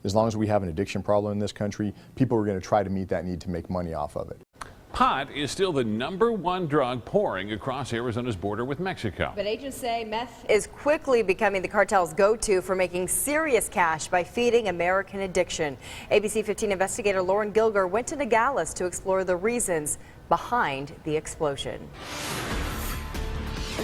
As long as we have an addiction problem in this country, people are going to try to meet that need to make money off of it. Pot is still the #1 drug pouring across Arizona's border with Mexico. But agents say meth is quickly becoming the cartel's go-to for making serious cash by feeding American addiction. ABC 15 investigator Lauren Gilger went to Nogales to explore the reasons behind the explosion.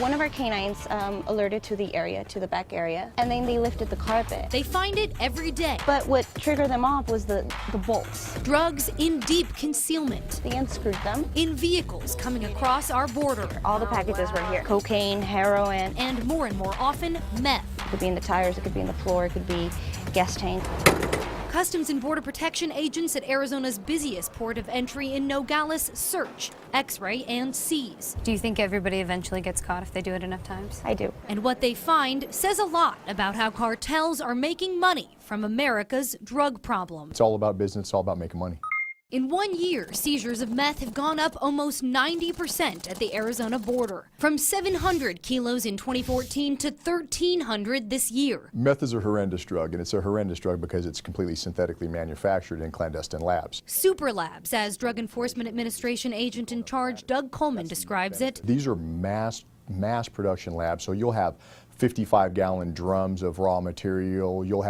One of our canines alerted to the area, to the back area, and then they lifted the carpet. They find it every day. But what triggered them off was the bolts. Drugs in deep concealment. They unscrewed them. In vehicles coming across our border. All the packages were here. Cocaine, heroin. And more often, meth. It could be in the tires, it could be in the floor, it could be gas tank. Customs and Border Protection agents at Arizona's busiest port of entry in Nogales search, x-ray, and seize. Do you think everybody eventually gets caught if they do it enough times? I do. And what they find says a lot about how cartels are making money from America's drug problem. It's all about business, it's all about making money. In 1 year, seizures of meth have gone up almost 90% at the Arizona border, from 700 kilos in 2014 to 1,300 this year. Meth is a horrendous drug, and it's a horrendous drug because it's completely synthetically manufactured in clandestine labs. Superlabs, as Drug Enforcement Administration agent in charge Doug Coleman describes it. These are mass production labs, so you'll have 55-gallon drums of raw material. You'll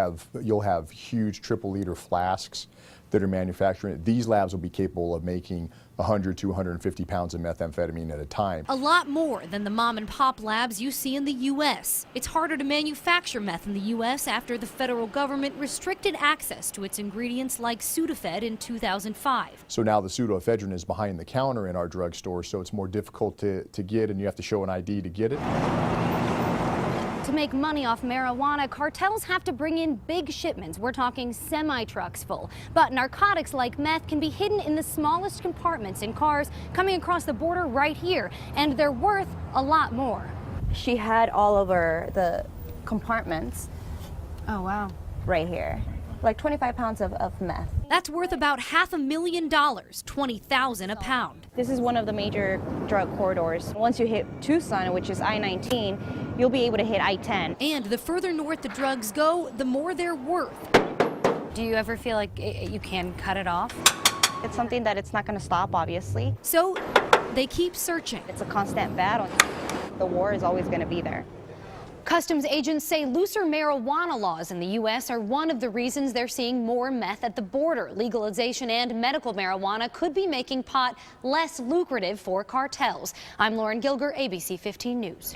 have huge triple-liter flasks that are manufacturing. These labs will be capable of making 100 to 150 pounds of methamphetamine at a time. A lot more than the mom and pop labs you see in the U.S. It's harder to manufacture meth in the U.S. after the federal government restricted access to its ingredients like Sudafed in 2005. So now the pseudoephedrine is behind the counter in our drugstore, so it's more difficult to get, and you have to show an ID to get it. To make money off marijuana, cartels have to bring in big shipments. We're talking semi-trucks full. But narcotics like meth can be hidden in the smallest compartments in cars coming across the border right here, and they're worth a lot more. She had all over the compartments. Oh, wow. Right here. Like 25 pounds of meth. That's worth about $500,000, $20,000 a pound. This is one of the major drug corridors. Once you hit Tucson, which is I-19, you'll be able to hit I-10. And the further north the drugs go, the more they're worth. Do you ever feel like you can cut it off? It's something that it's not going to stop, obviously. So they keep searching. It's a constant battle. The war is always going to be there. Customs agents say looser marijuana laws in the U.S. are one of the reasons they're seeing more meth at the border. Legalization and medical marijuana could be making pot less lucrative for cartels. I'm Lauren Gilger, ABC 15 News.